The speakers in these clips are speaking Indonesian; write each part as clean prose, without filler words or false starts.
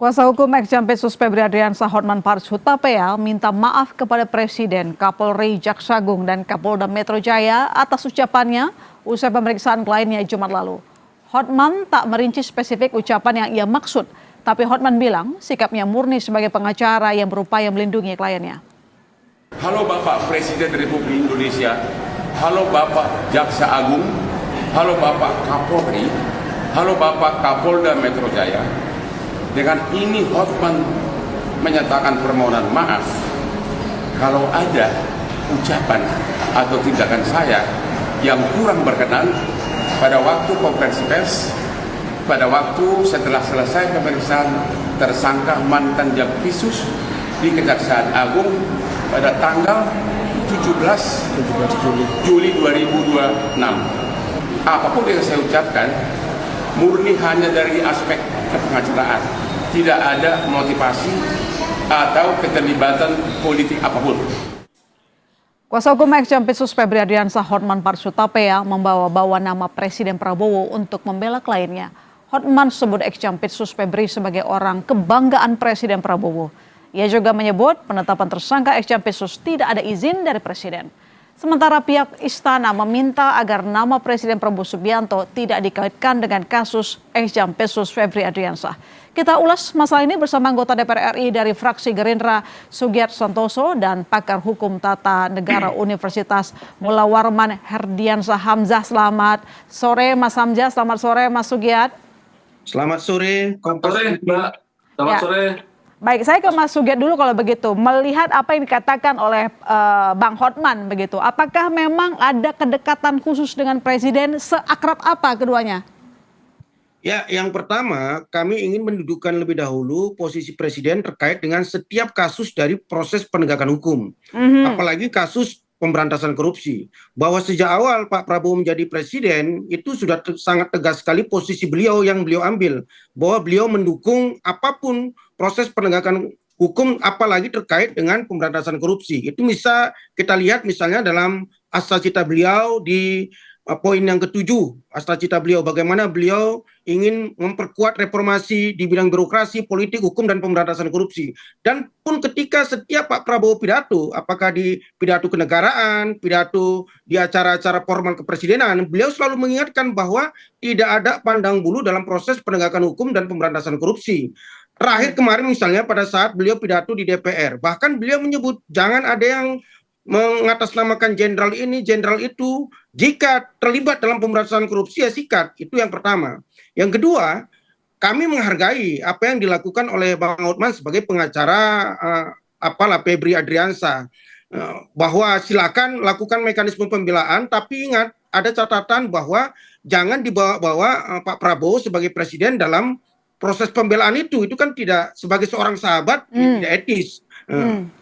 Kuasa hukum ex-Jampitsus Febri Adriansah Hotman Paris Hutapea minta maaf kepada Presiden, Kapolri, Jaksa Agung, dan Kapolda Metro Jaya atas ucapannya usai pemeriksaan kliennya Jumat lalu. Hotman tak merinci spesifik ucapan yang ia maksud, tapi Hotman bilang sikapnya murni sebagai pengacara yang berupaya melindungi kliennya. Halo Bapak Presiden Republik Indonesia, halo Bapak Jaksa Agung, halo Bapak Kapolri, halo Bapak Kapolda Metro Jaya. Dengan ini Hotman menyatakan permohonan maaf kalau ada ucapan atau tindakan saya yang kurang berkenan pada waktu konferensi pers, pada waktu setelah selesai pemeriksaan tersangka mantan Jampitsus di Kejaksaan Agung pada tanggal 17 Juli 2026. Apapun yang saya ucapkan murni hanya dari aspek kepengacaraan, tidak ada motivasi atau keterlibatan politik apapun. Kuasa hukum ex-Jampitsus Febri Adriansah Hotman Paris Hutapea membawa-bawa nama Presiden Prabowo untuk membela kliennya. Hotman sebut ex-Jampitsus Febri sebagai orang kebanggaan Presiden Prabowo. Ia juga menyebut penetapan tersangka ex-Jampitsus tidak ada izin dari Presiden. Sementara pihak istana meminta agar nama Presiden Prabowo Subianto tidak dikaitkan dengan kasus ex-Jampitsus Febri Adriansah. Kita ulas masalah ini bersama anggota DPR RI dari fraksi Gerindra Sugiat Santoso dan pakar hukum tata negara Universitas Mula Warman Herdiansah Hamzah. Selamat sore Mas Hamzah, selamat sore Mas Sugiat. Selamat sore, Mbak. Selamat sore. Baik, saya ke Mas Sugiat dulu kalau begitu. Melihat apa yang dikatakan oleh Bang Hotman begitu, apakah memang ada kedekatan khusus dengan Presiden? Seakrab apa keduanya? Ya, yang pertama kami ingin mendudukkan lebih dahulu posisi Presiden terkait dengan setiap kasus dari proses penegakan hukum. Apalagi kasus pemberantasan korupsi. Bahwa sejak awal Pak Prabowo menjadi Presiden, itu sudah sangat tegas sekali posisi beliau yang beliau ambil. Bahwa beliau mendukung apapun proses penegakan hukum, apalagi terkait dengan pemberantasan korupsi. Itu bisa kita lihat misalnya dalam Astra-Cita beliau di poin yang ke-7, Astra-Cita beliau, bagaimana beliau ingin memperkuat reformasi di bidang birokrasi, politik, hukum, dan pemberantasan korupsi. Dan pun ketika setiap Pak Prabowo pidato, apakah di pidato kenegaraan, pidato di acara-acara formal kepresidenan, beliau selalu mengingatkan bahwa tidak ada pandang bulu dalam proses penegakan hukum dan pemberantasan korupsi. Terakhir kemarin misalnya pada saat beliau pidato di DPR, bahkan beliau menyebut jangan ada yang mengatasnamakan jenderal ini, jenderal itu. Jika terlibat dalam pemberantasan korupsi ya sikat. Itu yang pertama. Yang kedua, kami menghargai apa yang dilakukan oleh Bang Hotman sebagai pengacara Febri Adriansah, bahwa silakan lakukan mekanisme pembelaan, tapi ingat ada catatan bahwa jangan dibawa-bawa Pak Prabowo sebagai presiden dalam proses pembelaan itu kan tidak, sebagai seorang sahabat tidak etis.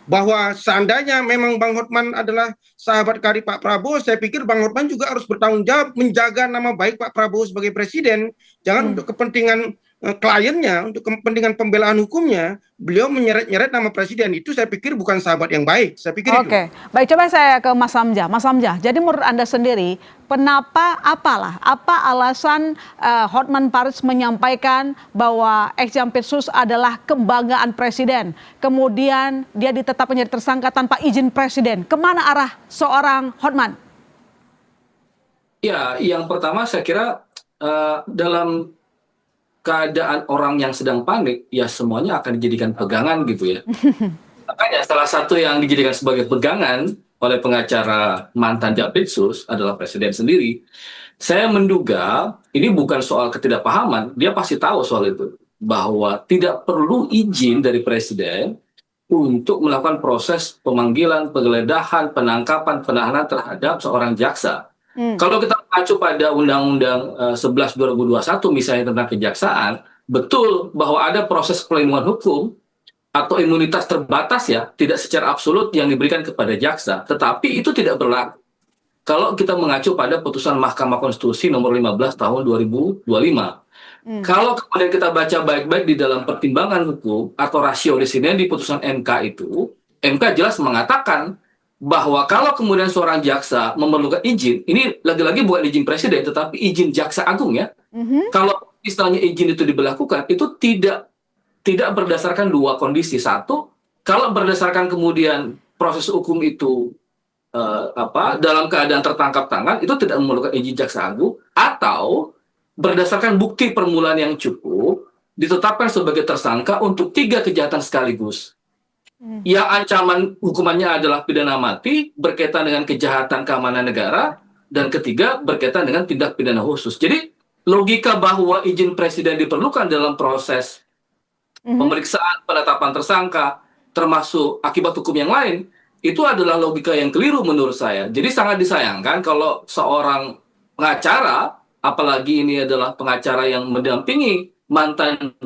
Bahwa seandainya memang Bang Hotman adalah sahabat karib Pak Prabowo, saya pikir Bang Hotman juga harus bertanggung jawab menjaga nama baik Pak Prabowo sebagai presiden. Jangan untuk kepentingan kliennya, untuk kepentingan pembelaan hukumnya, beliau menyeret-nyeret nama presiden. Itu saya pikir bukan sahabat yang baik. Saya pikir Oke. Baik, coba saya ke Mas Hamzah. Mas Hamzah, jadi menurut Anda sendiri, apa alasan Hotman Paris menyampaikan bahwa ex-Jampitsus adalah kebanggaan presiden, kemudian dia ditetapkan menjadi tersangka tanpa izin presiden? Kemana arah seorang Hotman? Ya, yang pertama saya kira dalam keadaan orang yang sedang panik, ya semuanya akan dijadikan pegangan gitu ya. Makanya salah satu yang dijadikan sebagai pegangan oleh pengacara mantan Jampitsus adalah presiden sendiri. Saya menduga ini bukan soal ketidakpahaman, dia pasti tahu soal itu, bahwa tidak perlu izin dari presiden untuk melakukan proses pemanggilan, penggeledahan, penangkapan, penahanan terhadap seorang jaksa. Kalau kita mengacu pada Undang-Undang 11 2021 misalnya tentang kejaksaan, betul bahwa ada proses pelindungan hukum atau imunitas terbatas ya, tidak secara absolut yang diberikan kepada jaksa, tetapi itu tidak berlaku kalau kita mengacu pada putusan Mahkamah Konstitusi nomor 15 tahun 2025. Kalau kemudian kita baca baik-baik di dalam pertimbangan hukum atau rasio di sini di putusan MK itu, MK jelas mengatakan bahwa kalau kemudian seorang jaksa memerlukan izin, ini lagi-lagi bukan izin presiden, tetapi izin jaksa agung ya. Kalau misalnya izin itu diberlakukan, itu tidak tidak berdasarkan dua kondisi. Satu, kalau berdasarkan kemudian proses hukum itu dalam keadaan tertangkap tangan, itu tidak memerlukan izin jaksa agung, atau berdasarkan bukti permulaan yang cukup ditetapkan sebagai tersangka untuk 3 kejahatan sekaligus. Yang ancaman hukumannya adalah pidana mati berkaitan dengan kejahatan keamanan negara, dan ketiga berkaitan dengan tindak pidana khusus. Jadi logika bahwa izin presiden diperlukan dalam proses pemeriksaan, penetapan tersangka, termasuk akibat hukum yang lain, itu adalah logika yang keliru menurut saya. Jadi sangat disayangkan kalau seorang pengacara, apalagi ini adalah pengacara yang mendampingi mantan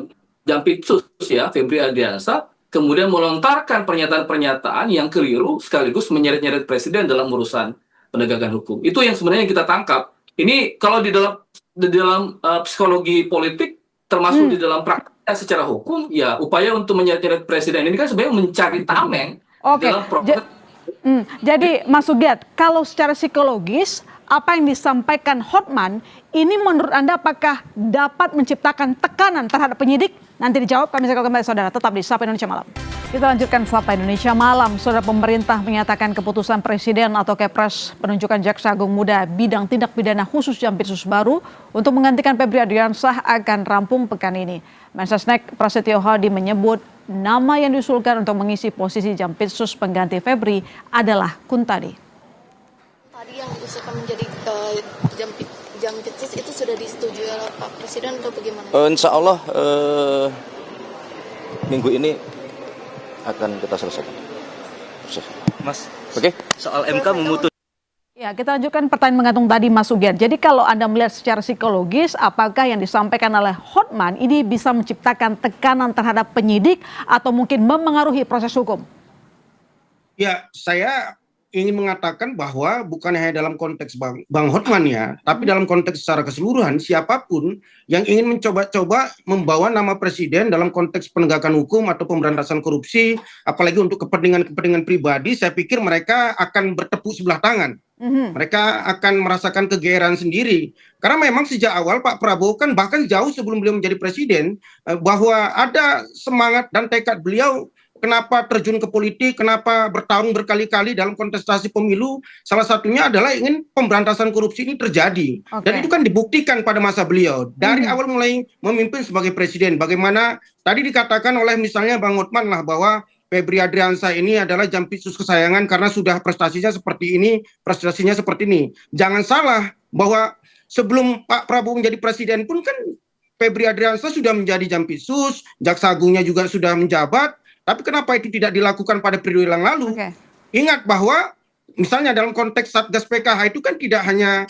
Jampitsus ya, Febri Ardiansah, kemudian melontarkan pernyataan-pernyataan yang keliru sekaligus menyeret-nyeret presiden dalam urusan penegakan hukum. Itu yang sebenarnya kita tangkap. Ini kalau di dalam psikologi politik, termasuk di dalam prakteknya secara hukum, ya upaya untuk menyeret-nyeret presiden ini kan sebenarnya mencari tameng dalam proses. Jadi Mas Sugiat, kalau secara psikologis apa yang disampaikan Hotman ini menurut Anda apakah dapat menciptakan tekanan terhadap penyidik? Nanti dijawab, kami akan kembali saudara, tetap di Sapa Indonesia Malam. Kita lanjutkan Sapa Indonesia Malam. Saudara, pemerintah menyatakan keputusan Presiden atau Kepres penunjukan Jaksa Agung Muda bidang tindak pidana khusus Jampitsus baru untuk menggantikan Febri Ardiansah akan rampung pekan ini. Mensesnek Prasetyo Hadi menyebut nama yang diusulkan untuk mengisi posisi Jampitsus pengganti Febri adalah Kuntadi. Tadi yang diusulkan menjadi Jampitsus itu sudah disetujui oleh Pak Presiden atau bagaimana? Insya Allah minggu ini akan kita selesaikan. Mas, Oke? soal MK memutus. Ya, kita lanjutkan pertanyaan menggantung tadi Mas Sugiat. Jadi kalau Anda melihat secara psikologis, apakah yang disampaikan oleh Hotman ini bisa menciptakan tekanan terhadap penyidik atau mungkin memengaruhi proses hukum? Ya, saya ingin mengatakan bahwa bukan hanya dalam konteks Bang Hotman ya, tapi dalam konteks secara keseluruhan, siapapun yang ingin mencoba-coba membawa nama presiden dalam konteks penegakan hukum atau pemberantasan korupsi, apalagi untuk kepentingan-kepentingan pribadi, saya pikir mereka akan bertepuk sebelah tangan. Mereka akan merasakan kegeeran sendiri. Karena memang sejak awal Pak Prabowo kan bahkan jauh sebelum beliau menjadi presiden, bahwa ada semangat dan tekad beliau. Kenapa terjun ke politik, kenapa bertarung berkali-kali dalam kontestasi pemilu, salah satunya adalah ingin pemberantasan korupsi ini terjadi. Dan itu kan dibuktikan pada masa beliau. Dari awal mulai memimpin sebagai presiden, bagaimana tadi dikatakan oleh misalnya Bang Hotman lah bahwa Febri Ardiansah ini adalah Jampitsus kesayangan karena sudah prestasinya seperti ini, prestasinya seperti ini. Jangan salah bahwa sebelum Pak Prabowo menjadi presiden pun kan Febri Ardiansah sudah menjadi Jampitsus, Jaksa Agungnya juga sudah menjabat. Tapi kenapa itu tidak dilakukan pada periode yang lalu? Ingat bahwa misalnya dalam konteks Satgas PKH itu kan tidak hanya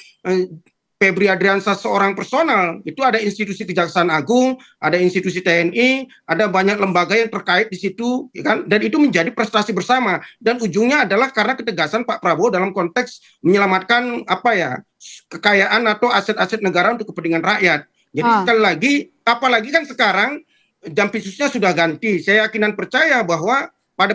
Febri Ardiansah seorang personal, itu ada institusi Kejaksaan Agung, ada institusi TNI, ada banyak lembaga yang terkait di situ, ya kan? Dan itu menjadi prestasi bersama. Dan ujungnya adalah karena ketegasan Pak Prabowo dalam konteks menyelamatkan kekayaan atau aset-aset negara untuk kepentingan rakyat. Jadi sekali lagi, apalagi kan sekarang Jampitsusnya sudah ganti. Saya yakin dan percaya bahwa pada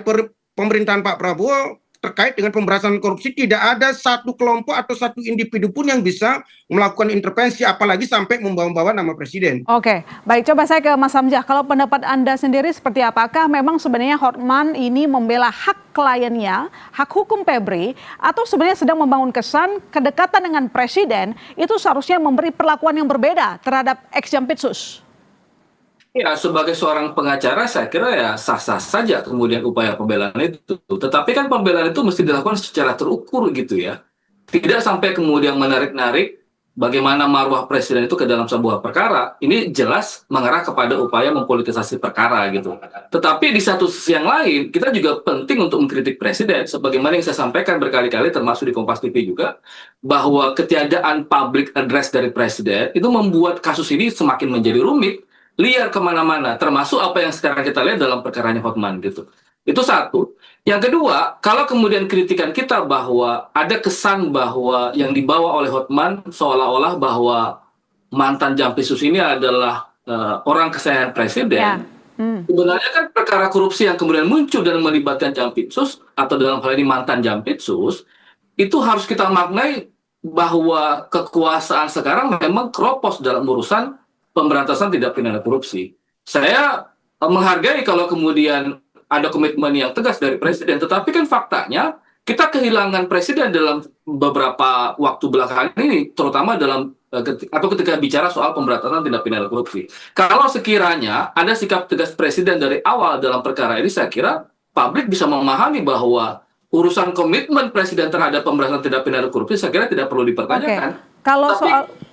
pemerintahan Pak Prabowo terkait dengan pemberantasan korupsi tidak ada satu kelompok atau satu individu pun yang bisa melakukan intervensi, apalagi sampai membawa-bawa nama presiden. Oke, baik, coba saya ke Mas Hamzah. Kalau pendapat Anda sendiri seperti apakah memang sebenarnya Hotman ini membela hak kliennya, hak hukum Febri, atau sebenarnya sedang membangun kesan kedekatan dengan presiden itu seharusnya memberi perlakuan yang berbeda terhadap ex-Jampitsus? Ya, sebagai seorang pengacara, saya kira ya sah-sah saja kemudian upaya pembelaan itu. Tetapi kan pembelaan itu mesti dilakukan secara terukur gitu ya. Tidak sampai kemudian menarik-narik bagaimana marwah presiden itu ke dalam sebuah perkara. Ini jelas mengarah kepada upaya mempolitisasi perkara gitu. Tetapi di satu sisi yang lain, kita juga penting untuk mengkritik presiden. Sebagaimana yang saya sampaikan berkali-kali, termasuk di Kompas TV juga, bahwa ketiadaan public address dari presiden itu membuat kasus ini semakin menjadi rumit, liar kemana-mana, termasuk apa yang sekarang kita lihat dalam perkaranya Hotman gitu. Itu satu. Yang kedua, kalau kemudian kritikan kita bahwa ada kesan bahwa yang dibawa oleh Hotman seolah-olah bahwa mantan Jampitsus ini adalah orang kesayangan presiden. Sebenarnya kan perkara korupsi yang kemudian muncul dan melibatkan Jampitsus atau dalam hal ini mantan Jampitsus, itu harus kita maknai bahwa kekuasaan sekarang memang keropos dalam urusan pemberantasan tindak pidana korupsi. Saya menghargai kalau kemudian ada komitmen yang tegas dari presiden, tetapi kan faktanya kita kehilangan presiden dalam beberapa waktu belakangan ini, terutama dalam ketika bicara soal pemberantasan tindak pidana korupsi. Kalau sekiranya ada sikap tegas presiden dari awal dalam perkara ini, saya kira publik bisa memahami bahwa urusan komitmen presiden terhadap pemberantasan tindak pidana korupsi saya kira tidak perlu dipertanyakan. Kalau Tapi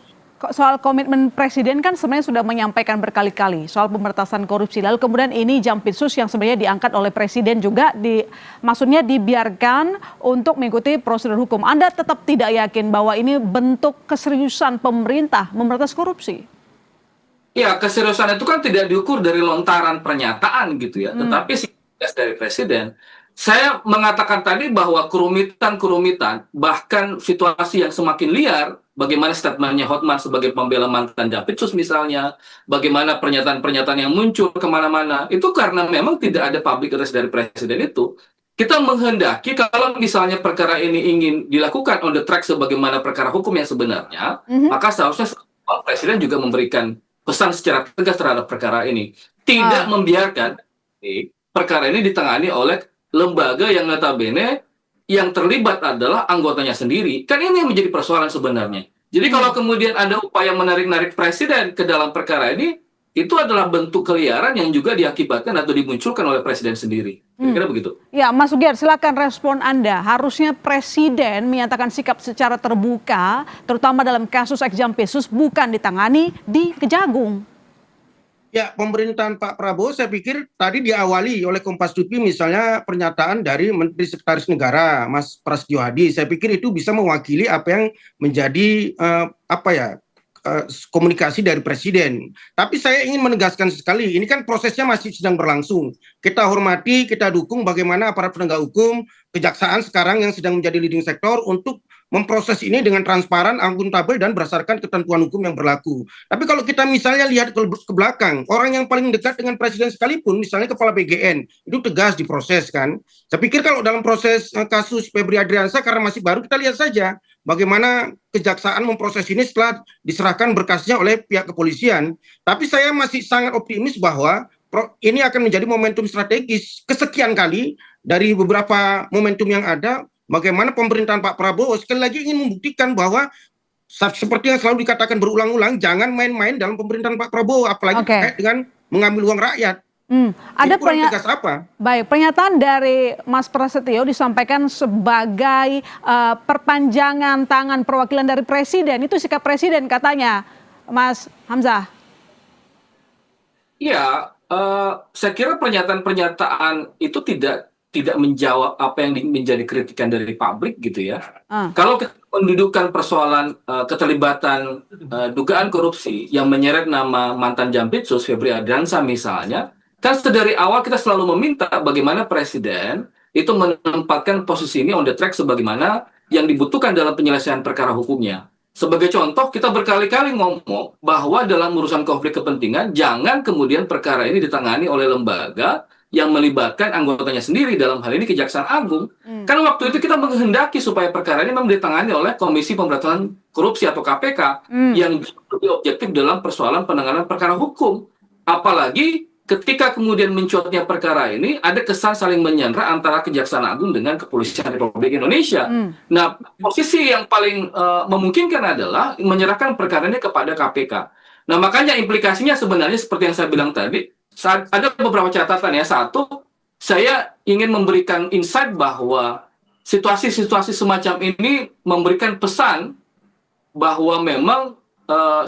soal komitmen presiden kan sebenarnya sudah menyampaikan berkali-kali soal pemberantasan korupsi. Lalu kemudian ini Jampitsus yang sebenarnya diangkat oleh presiden juga maksudnya dibiarkan untuk mengikuti prosedur hukum. Anda tetap tidak yakin bahwa ini bentuk keseriusan pemerintah memberantas korupsi? ya, keseriusan itu kan tidak diukur dari lontaran pernyataan gitu ya, tetapi sikap dari presiden. Saya mengatakan tadi bahwa kerumitan-kerumitan, bahkan situasi yang semakin liar, bagaimana statementnya Hotman sebagai pembela mantan Jampitsus misalnya, bagaimana pernyataan-pernyataan yang muncul kemana-mana, itu karena memang tidak ada public address dari presiden itu. Kita menghendaki kalau misalnya perkara ini ingin dilakukan on the track sebagaimana perkara hukum yang sebenarnya, maka seharusnya presiden juga memberikan pesan secara tegas terhadap perkara ini. Tidak membiarkan perkara ini ditangani oleh lembaga yang notabene yang terlibat adalah anggotanya sendiri. Kan ini yang menjadi persoalan sebenarnya. Jadi kalau kemudian ada upaya menarik-narik presiden ke dalam perkara ini, itu adalah bentuk keliaran yang juga diakibatkan atau dimunculkan oleh presiden sendiri. Kira-kira begitu. Ya, Mas Sugiar, silakan respon Anda. Harusnya presiden menyatakan sikap secara terbuka, terutama dalam kasus Eks Jampitsus, bukan ditangani di Kejagung. Ya, pemerintahan Pak Prabowo saya pikir tadi diawali oleh Kompas TV misalnya pernyataan dari Menteri Sekretaris Negara Mas Prasetyo Hadi. Saya pikir itu bisa mewakili apa yang menjadi komunikasi dari presiden. Tapi saya ingin menegaskan sekali, ini kan prosesnya masih sedang berlangsung. Kita hormati, kita dukung bagaimana aparat penegak hukum, kejaksaan sekarang yang sedang menjadi leading sektor untuk memproses ini dengan transparan, akuntabel, dan berdasarkan ketentuan hukum yang berlaku. Tapi kalau kita misalnya lihat ke belakang, orang yang paling dekat dengan presiden sekalipun, misalnya Kepala BGN, itu tegas diproses kan. Saya pikir kalau dalam proses kasus Febri Adriansyah, karena masih baru, kita lihat saja bagaimana kejaksaan memproses ini setelah diserahkan berkasnya oleh pihak kepolisian. Tapi saya masih sangat optimis bahwa ini akan menjadi momentum strategis kesekian kali dari beberapa momentum yang ada. Bagaimana pemerintahan Pak Prabowo sekali lagi ingin membuktikan bahwa seperti yang selalu dikatakan berulang-ulang, jangan main-main dalam pemerintahan Pak Prabowo, apalagi terkait dengan mengambil uang rakyat. Ada tegas apa? Baik, pernyataan dari Mas Prasetyo disampaikan sebagai perpanjangan tangan perwakilan dari presiden. Itu sikap presiden katanya, Mas Hamzah. Iya, saya kira pernyataan-pernyataan itu tidak menjawab apa yang menjadi kritikan dari publik gitu ya. Kalau kita mendudukan persoalan keterlibatan dugaan korupsi yang menyeret nama mantan Jampitsus Febri Adriansyah misalnya, kan dari awal kita selalu meminta bagaimana presiden itu menempatkan posisi ini on the track sebagaimana yang dibutuhkan dalam penyelesaian perkara hukumnya. Sebagai contoh, kita berkali-kali ngomong bahwa dalam urusan konflik kepentingan, jangan kemudian perkara ini ditangani oleh lembaga yang melibatkan anggotanya sendiri, dalam hal ini Kejaksaan Agung. Karena waktu itu kita menghendaki supaya perkara ini memang ditangani oleh Komisi Pemberantasan Korupsi atau KPK yang lebih objektif dalam persoalan penanganan perkara hukum. Apalagi ketika kemudian mencuatnya perkara ini, ada kesan saling menyandra antara Kejaksaan Agung dengan Kepolisian Republik Indonesia. Nah, posisi yang paling memungkinkan adalah menyerahkan perkara ini kepada KPK. Nah, makanya implikasinya sebenarnya seperti yang saya bilang tadi, ada beberapa catatan ya. Satu, saya ingin memberikan insight bahwa situasi-situasi semacam ini memberikan pesan bahwa memang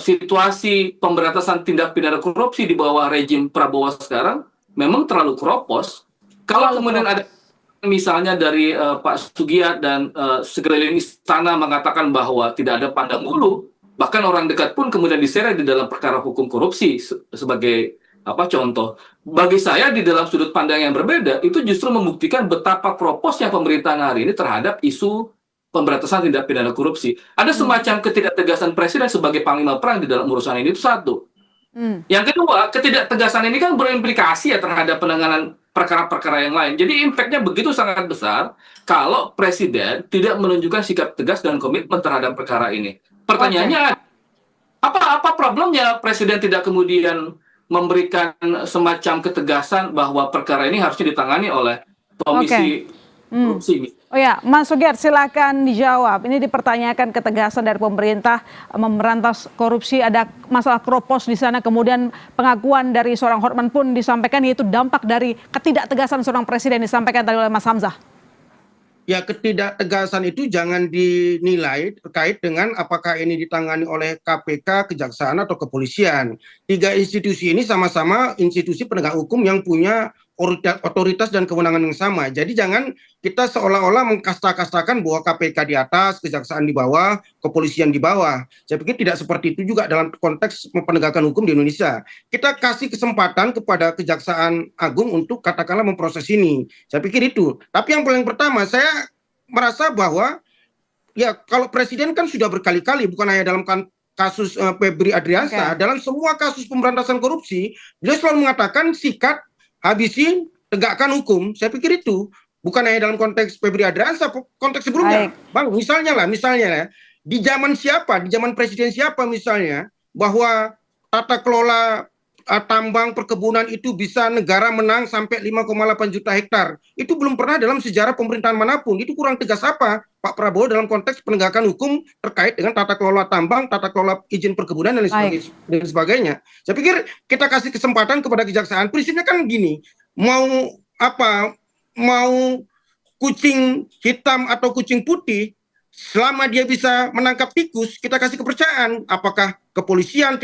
situasi pemberantasan tindak pidana korupsi di bawah rejim Prabowo sekarang memang terlalu keropos. Kalau kemudian ada misalnya dari Pak Sugiat dan sekeliling istana mengatakan bahwa tidak ada pandang bulu, bahkan orang dekat pun kemudian diseret di dalam perkara hukum korupsi sebagai contoh. Bagi saya di dalam sudut pandang yang berbeda itu justru membuktikan betapa kroposnya pemerintahan hari ini terhadap isu pemberantasan tindak pidana korupsi. Ada semacam ketidaktegasan presiden sebagai panglima perang di dalam urusan ini, itu satu. Yang kedua, ketidaktegasan ini kan berimplikasi ya terhadap penanganan perkara-perkara yang lain. Jadi impact-nya begitu sangat besar kalau presiden tidak menunjukkan sikap tegas dan komitmen terhadap perkara ini. Pertanyaannya, apa problemnya presiden tidak kemudian memberikan semacam ketegasan bahwa perkara ini harusnya ditangani oleh komisi korupsi. Oh ya, Mas Sugiat silakan dijawab. Ini dipertanyakan ketegasan dari pemerintah memberantas korupsi, ada masalah kropos di sana, kemudian pengakuan dari seorang Hotman pun disampaikan yaitu dampak dari ketidaktegasan seorang presiden disampaikan tadi oleh Mas Hamzah. Ya, ketidaktegasan itu jangan dinilai terkait dengan apakah ini ditangani oleh KPK, Kejaksaan atau Kepolisian. Tiga institusi ini sama-sama institusi penegak hukum yang punya otoritas dan kewenangan yang sama. Jadi jangan kita seolah-olah mengkasta-kastakan bahwa KPK di atas, Kejaksaan di bawah, Kepolisian di bawah. Saya pikir tidak seperti itu juga dalam konteks penegakan hukum di Indonesia. Kita kasih kesempatan kepada Kejaksaan Agung untuk katakanlah memproses ini. Saya pikir itu. Tapi yang paling pertama, saya merasa bahwa ya kalau presiden kan sudah berkali-kali, bukan hanya dalam kasus Febri Adriansa, dalam semua kasus pemberantasan korupsi, dia selalu mengatakan sikat, habisin, tegakkan hukum. Saya pikir itu bukan hanya dalam konteks Febri Adriansa, konteks sebelumnya. Bang, misalnya di zaman siapa, di zaman presiden siapa misalnya, bahwa tata kelola tambang perkebunan itu bisa negara menang sampai 5,8 juta hektar. Itu belum pernah dalam sejarah pemerintahan manapun. Itu kurang tegas apa Pak Prabowo dalam konteks penegakan hukum terkait dengan tata kelola tambang, tata kelola izin perkebunan dan lain sebagainya. Saya pikir kita kasih kesempatan kepada Kejaksaan. Prinsipnya kan gini, mau kucing hitam atau kucing putih, selama dia bisa menangkap tikus, kita kasih kepercayaan. Apakah kepolisian,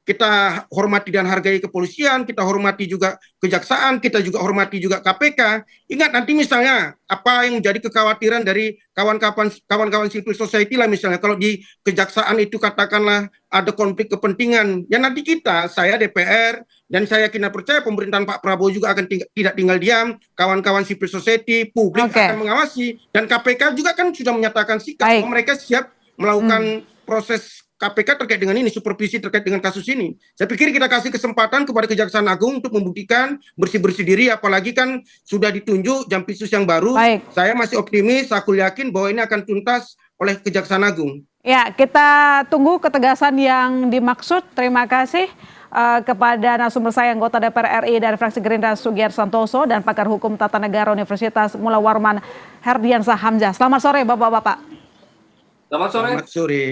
kita hormati dan hargai kepolisian, kita hormati juga Kejaksaan, kita juga hormati juga KPK. Ingat nanti misalnya apa yang menjadi kekhawatiran dari kawan-kawan civil society lah misalnya, kalau di Kejaksaan itu katakanlah ada konflik kepentingan, ya nanti saya DPR, dan saya yakin percaya pemerintahan Pak Prabowo juga akan tidak tinggal diam, kawan-kawan civil society, publik akan mengawasi, dan KPK juga kan sudah menyatakan sikap bahwa mereka siap melakukan proses KPK terkait dengan ini, supervisi terkait dengan kasus ini. Saya pikir kita kasih kesempatan kepada Kejaksaan Agung untuk membuktikan bersih-bersih diri, apalagi kan sudah ditunjuk Jampitsus yang baru. Saya masih optimis, aku yakin bahwa ini akan tuntas oleh Kejaksaan Agung. Ya, kita tunggu ketegasan yang dimaksud. Terima kasih kepada narasumber saya anggota DPR RI dari fraksi Gerindra Sugiat Santoso dan pakar hukum tata negara Universitas Mula Warman Herdiansah Hamzah. Selamat sore Bapak-bapak. Selamat sore. Selamat sore.